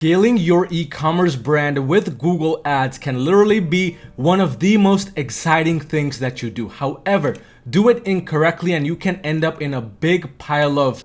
Scaling your e-commerce brand with Google Ads can literally be one of the most exciting things that you do. However, do it incorrectly and you can end up in a big pile of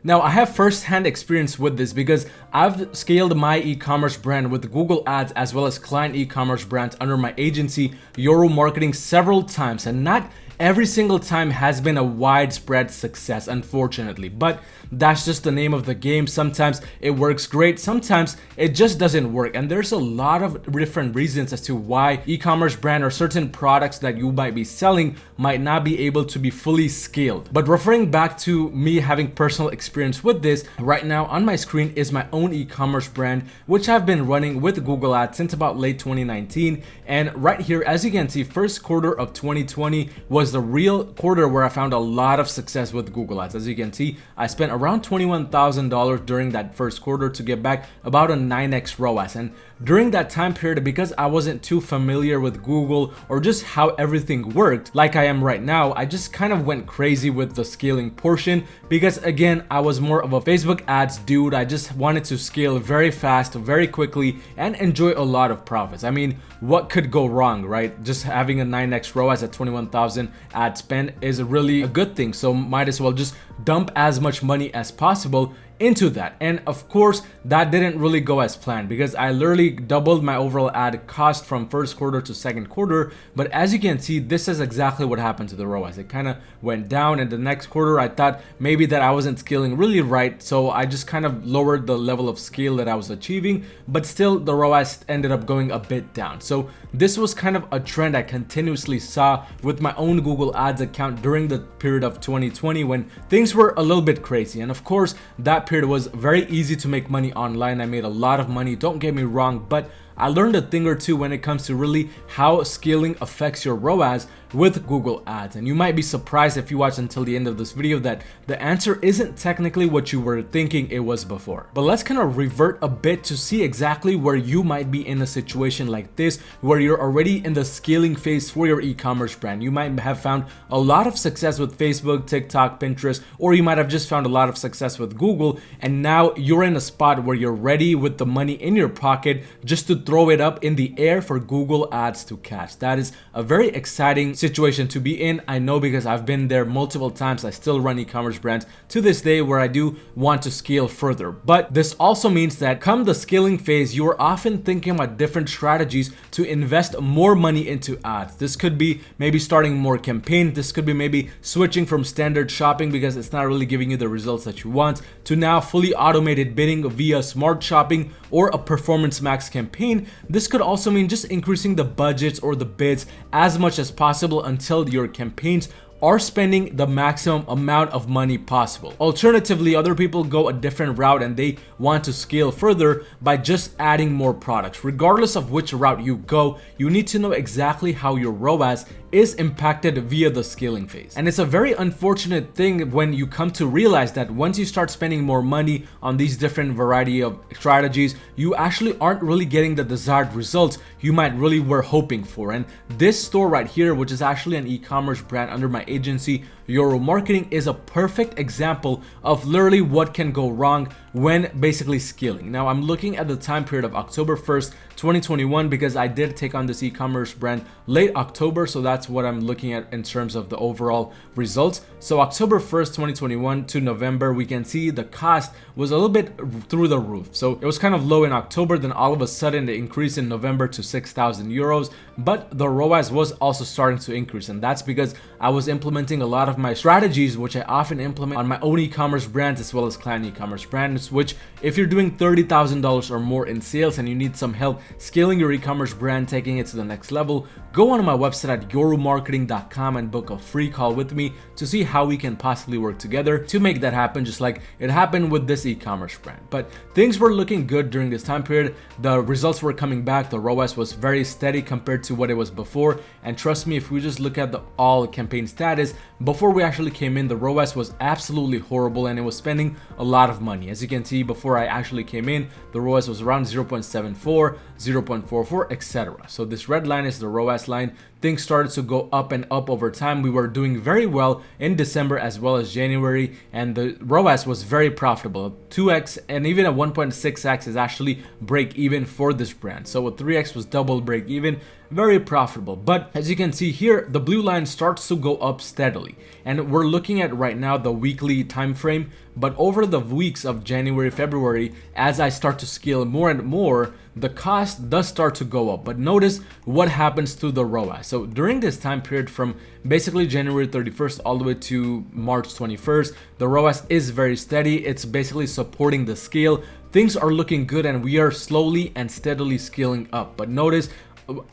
Now, I have first-hand experience with this because I've scaled my e-commerce brand with Google Ads as well as client e-commerce brands under my agency, Euro Marketing, several times, and not every single time has been a widespread success, unfortunately. But that's just the name of the game. Sometimes it works great, sometimes it just doesn't work. And there's a lot of different reasons as to why e-commerce brand or certain products that you might be selling might not be able to be fully scaled. But referring back to me having personal experience with this, right now on my screen is my own e-commerce brand, which I've been running with Google Ads since about late 2019. And right here, as you can see, first quarter of 2020 was the real quarter where I found a lot of success with Google Ads. As you can see, I spent around $21,000 during that first quarter to get back about a 9x ROAS. And during that time period, because I wasn't too familiar with Google or just how everything worked like I am right now, I just kind of went crazy with the scaling portion because, again, I was more of a Facebook ads dude. I just wanted to scale very fast, very quickly, and enjoy a lot of profits. I mean, what could go wrong, right? Just having a 9x ROAS at 21,000 ad spend is really a good thing. So might as well just dump as much money as possible into that. And of course, that didn't really go as planned because I literally doubled my overall ad cost from first quarter to second quarter. But as you can see, this is exactly what happened to the ROAS. It kind of went down, and the next quarter I thought maybe that I wasn't scaling really right, so I just kind of lowered the level of scale that I was achieving, but still the ROAS ended up going a bit down. So this was kind of a trend I continuously saw with my own Google Ads account during the period of 2020 when things were a little bit crazy. And of course, that period was very easy to make money online. I made a lot of money, don't get me wrong, but I learned a thing or two when it comes to really how scaling affects your ROAS with Google Ads. And you might be surprised if you watch until the end of this video that the answer isn't technically what you were thinking it was before. But let's kind of revert a bit to see exactly where you might be in a situation like this, where you're already in the scaling phase for your e-commerce brand. You might have found a lot of success with Facebook, TikTok, Pinterest, or you might have just found a lot of success with Google, and now you're in a spot where you're ready with the money in your pocket just to throw it up in the air for Google Ads to catch. That is a very exciting situation to be in. I know because I've been there multiple times. I still run e-commerce brands to this day where I do want to scale further. But this also means that come the scaling phase, you are often thinking about different strategies to invest more money into ads. This could be maybe starting more campaigns. This could be maybe switching from standard shopping because it's not really giving you the results that you want to now fully automated bidding via smart shopping or a performance max campaign. This could also mean just increasing the budgets or the bids as much as possible until your campaigns are spending the maximum amount of money possible. Alternatively, other people go a different route and they want to scale further by just adding more products. Regardless of which route you go, you need to know exactly how your ROAS is impacted via the scaling phase. And it's a very unfortunate thing when you come to realize that once you start spending more money on these different variety of strategies, you actually aren't really getting the desired results you might really were hoping for. And this store right here, which is actually an e-commerce brand under my agency, Euro Marketing, is a perfect example of literally what can go wrong when basically scaling. Now I'm looking at the time period of October 1st, 2021, because I did take on this e-commerce brand late October, so that's what I'm looking at in terms of the overall results. So October 1st, 2021 to November, we can see the cost was a little bit through the roof. So it was kind of low in October, then all of a sudden it increased in November to 6,000 euros, but the ROAS was also starting to increase, and that's because I was implementing a lot of my strategies, which I often implement on my own e-commerce brands as well as client e-commerce brands, which if you're doing $30,000 or more in sales and you need some help scaling your e-commerce brand, taking it to the next level, go onto my website at euromarketing.com and book a free call with me to see how we can possibly work together to make that happen, just like it happened with this e-commerce brand. But things were looking good during this time period. The results were coming back. The ROAS was very steady compared to what it was before. And trust me, if we just look at the all campaign status, before before we actually came in, the ROAS was absolutely horrible and it was spending a lot of money. As you can see, before I actually came in, the ROAS was around 0.74, 0.44, etc. So this red line is the ROAS line. Things started to go up and up over time. We were doing very well in December as well as January, and the ROAS was very profitable. 2x and even a 1.6x is actually break even for this brand. So a 3x was double break even, very profitable. But as you can see here, the blue line starts to go up steadily, and we're looking at right now the weekly time frame. But over the weeks of January, February, as I start to scale more and more, the cost does start to go up. But notice what happens to the ROAS. So during this time period from basically January 31st all the way to March 21st, the ROAS is very steady. It's basically supporting the scale. Things are looking good and we are slowly and steadily scaling up. But notice,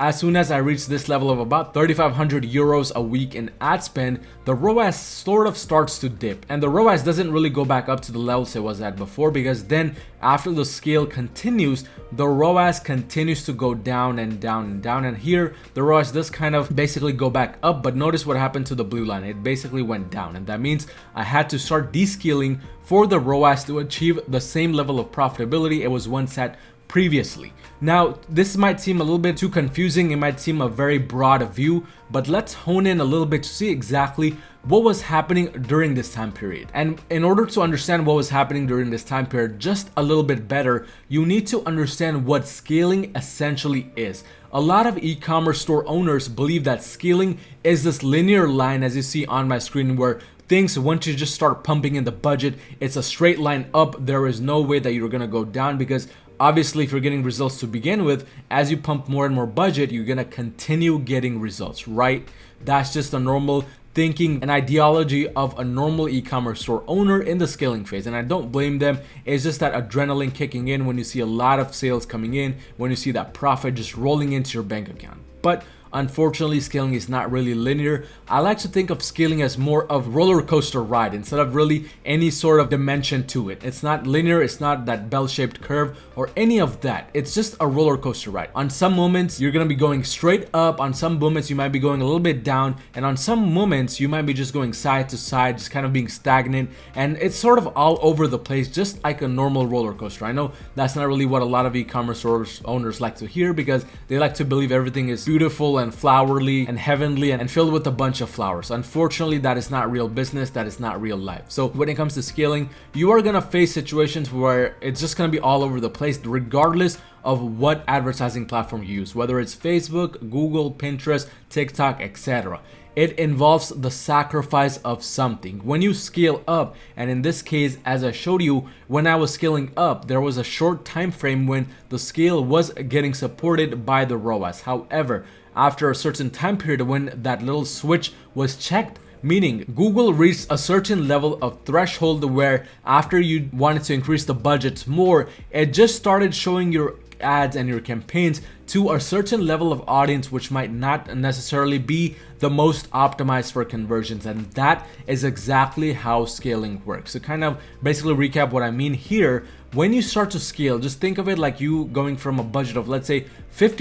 as soon as I reach this level of about 3,500 euros a week in ad spend, the ROAS sort of starts to dip, and the ROAS doesn't really go back up to the levels it was at before, because then after the scale continues, the ROAS continues to go down and down and down, and here the ROAS does kind of basically go back up. But notice what happened to the blue line. It basically went down, and that means I had to start descaling for the ROAS to achieve the same level of profitability it was once at previously. Now, this might seem a little bit too confusing. It might seem a very broad view, but let's hone in a little bit to see exactly what was happening during this time period. And in order to understand what was happening during this time period just a little bit better, you need to understand what scaling essentially is. A lot of e-commerce store owners believe that scaling is this linear line, as you see on my screen, where things, once you just start pumping in the budget, it's a straight line up. There is no way that you're gonna go down, because obviously, if you're getting results to begin with, as you pump more and more budget, you're gonna continue getting results, right? That's just a normal thinking and ideology of a normal e-commerce store owner in the scaling phase, and I don't blame them. It's just that adrenaline kicking in when you see a lot of sales coming in, when you see that profit just rolling into your bank account. But unfortunately, scaling is not really linear. I like to think of scaling as more of roller coaster ride instead of really any sort of dimension to it. It's not linear, it's not that bell-shaped curve or any of that. It's just a roller coaster ride. On some moments, you're gonna be going straight up. On some moments, you might be going a little bit down. And on some moments, you might be just going side to side, just kind of being stagnant. And it's sort of all over the place, just like a normal roller coaster. I know that's not really what a lot of e-commerce owners like to hear, because they like to believe everything is beautiful and flowery and heavenly and filled with a bunch of flowers. Unfortunately, that is not real business. That is not real life. So when it comes to scaling, you are gonna face situations where it's just gonna be all over the place, regardless of what advertising platform you use, whether it's Facebook, Google, Pinterest, TikTok, etc. It involves the sacrifice of something. When you scale up, and in this case, as I showed you, when I was scaling up, there was a short time frame when the scale was getting supported by the ROAS. However, after a certain time period, when that little switch was checked, meaning Google reached a certain level of threshold where after you wanted to increase the budgets more, it just started showing your ads and your campaigns to a certain level of audience, which might not necessarily be the most optimized for conversions. And that is exactly how scaling works. So kind of basically recap what I mean here. When you start to scale, just think of it like you going from a budget of, let's say, $50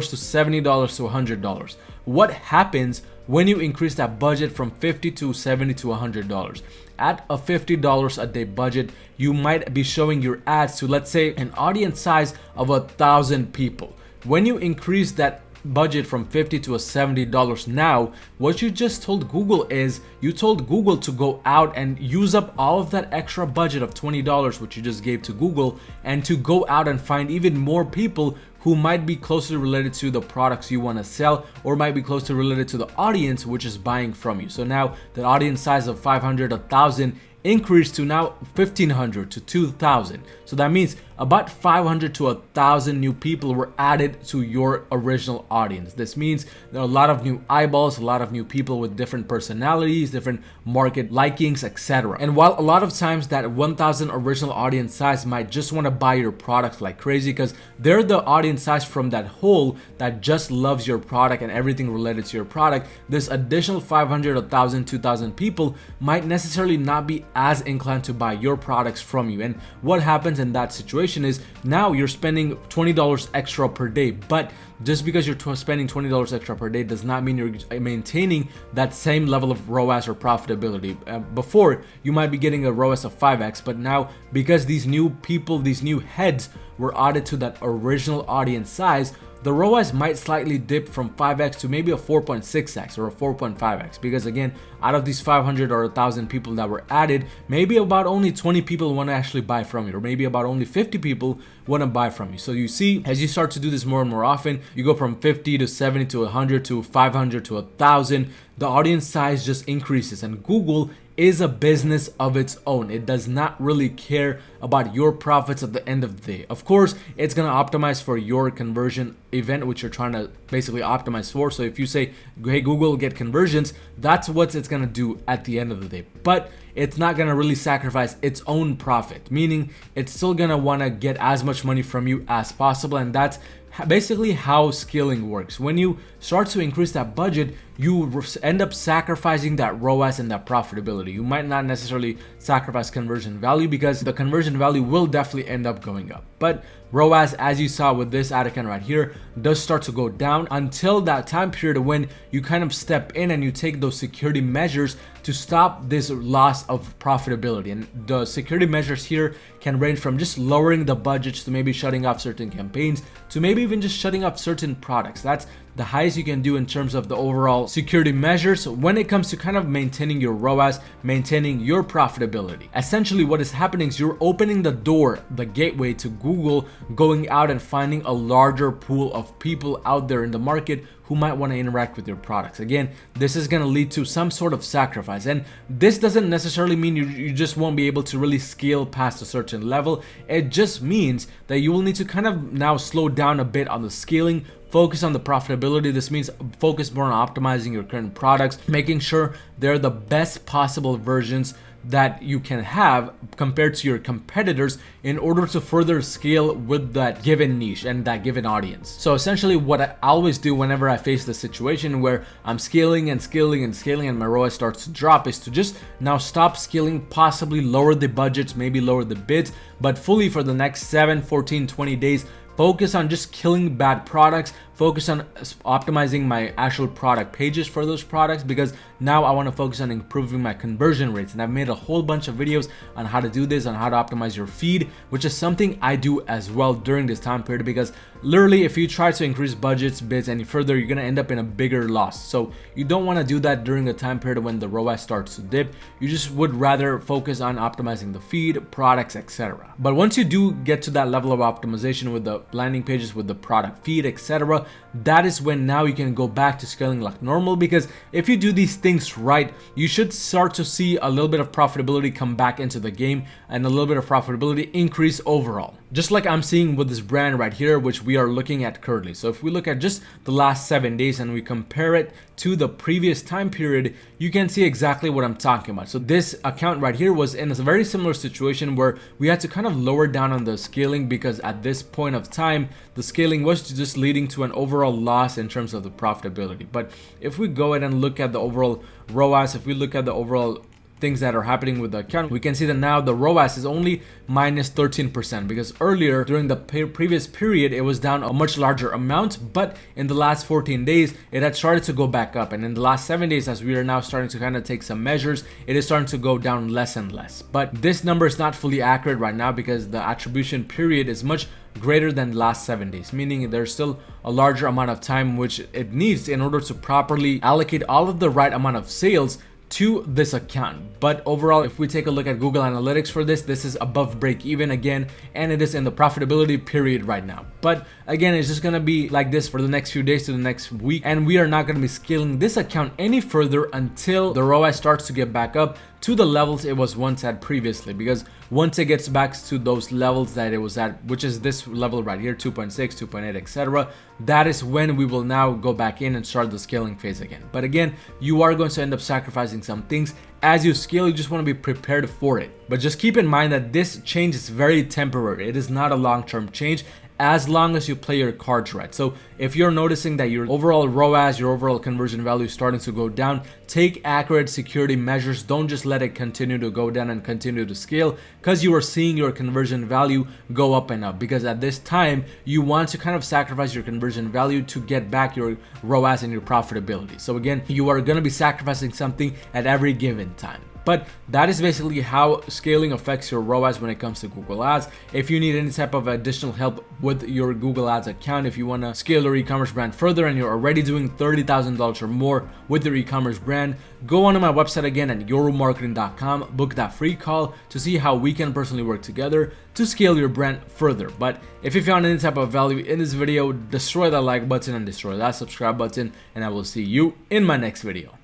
to $70 to $100. What happens when you increase that budget from $50 to $70 to $100? At a $50 a day budget, you might be showing your ads to, let's say, an audience size of 1,000 people. When you increase that budget from $50 to $70 now, what you just told Google is you told Google to go out and use up all of that extra budget of $20 which you just gave to Google, and to go out and find even more people who might be closely related to the products you want to sell, or might be closely related to the audience which is buying from you. So now the audience size of 500, 1,000 increased to now 1,500 to 2,000. So that means about 500 to 1,000 new people were added to your original audience. This means there are a lot of new eyeballs, a lot of new people with different personalities, different market likings, etc. And while a lot of times that 1,000 original audience size might just want to buy your products like crazy because they're the audience size from that whole that just loves your product and everything related to your product, this additional 500, 1,000, 2,000 people might necessarily not be as inclined to buy your products from you. And what happens in that situation is now you're spending $20 extra per day, but just because you're spending $20 extra per day does not mean you're maintaining that same level of ROAS or profitability. Before, you might be getting a ROAS of 5x, but now because these new people, these new heads were added to that original audience size, the ROAS might slightly dip from 5x to maybe a 4.6x or a 4.5x, because again, out of these 500 or 1,000 people that were added, maybe about only 20 people want to actually buy from you, or maybe about only 50 people want to buy from you. So you see, as you start to do this more and more often, you go from 50 to 70 to 100 to 500 to 1,000, the audience size just increases, and Google is a business of its own. It does not really care about your profits at the end of the day. Of course, it's going to optimize for your conversion event, which you're trying to basically optimize for. So if you say, hey Google, get conversions, that's what it's going to do at the end of the day. But it's not going to really sacrifice its own profit, meaning it's still going to want to get as much money from you as possible. And that's basically how scaling works. When you start to increase that budget, you end up sacrificing that ROAS and that profitability. You might not necessarily sacrifice conversion value, because the conversion value will definitely end up going up. But ROAS, as you saw with this ad account right here, does start to go down until that time period when you kind of step in and you take those security measures to stop this loss of profitability. And the security measures here can range from just lowering the budgets to maybe shutting off certain campaigns to maybe even just shutting off certain products. That's the highest you can do in terms of the overall security measures when it comes to kind of maintaining your ROAS, maintaining your profitability. Essentially, what is happening is you're opening the door, the gateway to Google going out and finding a larger pool of people out there in the market who might want to interact with your products. Again, this is going to lead to some sort of sacrifice, and this doesn't necessarily mean you just won't be able to really scale past a certain level. It just means that you will need to kind of now slow down a bit on the scaling, focus on the profitability. This means focus more on optimizing your current products, making sure they're the best possible versions that you can have compared to your competitors in order to further scale with that given niche and that given audience. So essentially what I always do whenever I face the situation where I'm scaling and scaling and scaling and my ROAS starts to drop is to just now stop scaling, possibly lower the budgets, maybe lower the bids, but fully for the next 7, 14, 20 days, focus on just killing bad products, focus on optimizing my actual product pages for those products, because now I want to focus on improving my conversion rates. And I've made a whole bunch of videos on how to do this, on how to optimize your feed, which is something I do as well during this time period, because literally if you try to increase budgets, bids any further, you're going to end up in a bigger loss. So you don't want to do that during the time period when the ROAS starts to dip. You just would rather focus on optimizing the feed, products, etc. But once you do get to that level of optimization with the landing pages, with the product feed, etc., that is when now you can go back to scaling like normal, because if you do these things right, you should start to see a little bit of profitability come back into the game and a little bit of profitability increase overall. Just like I'm seeing with this brand right here, which we are looking at currently. So if we look at just the last 7 days and we compare it to the previous time period, you can see exactly what I'm talking about. So this account right here was in a very similar situation where we had to kind of lower down on the scaling, because at this point of time, the scaling was just leading to an overall loss in terms of the profitability. But if we go ahead and look at the overall ROAS, if we look at the overall things that are happening with the account, we can see that now the ROAS is only minus 13%, because earlier during the previous period it was down a much larger amount, but in the last 14 days it had started to go back up, and in the last 7 days, as we are now starting to kind of take some measures, it is starting to go down less and less. But this number is not fully accurate right now because the attribution period is much greater than the last 7 days, meaning there's still a larger amount of time which it needs in order to properly allocate all of the right amount of sales to this account. But overall, if we take a look at Google Analytics for this is above break even again, and it is in the profitability period right now. But again, it's just gonna be like this for the next few days to the next week, and we are not gonna be scaling this account any further until the ROAS starts to get back up to the levels it was once at previously. Because once it gets back to those levels that it was at, which is this level right here, 2.6, 2.8, etc., that is when we will now go back in and start the scaling phase again. But again, you are going to end up sacrificing some things as you scale. You just want to be prepared for it. But just keep in mind that this change is very temporary. It is not a long-term change. as long as you play your cards right. So if you're noticing that your overall ROAS, your overall conversion value is starting to go down, take accurate security measures. Don't just let it continue to go down and continue to scale, because you are seeing your conversion value go up and up. Because at this time, you want to kind of sacrifice your conversion value to get back your ROAS and your profitability. So again, you are going to be sacrificing something at every given time. But that is basically how scaling affects your ROAS when it comes to Google Ads. If you need any type of additional help with your Google Ads account, if you want to scale your e-commerce brand further and you're already doing $30,000 or more with your e-commerce brand, go onto my website again at yourmarketing.com, book that free call to see how we can personally work together to scale your brand further. But if you found any type of value in this video, destroy that like button and destroy that subscribe button, and I will see you in my next video.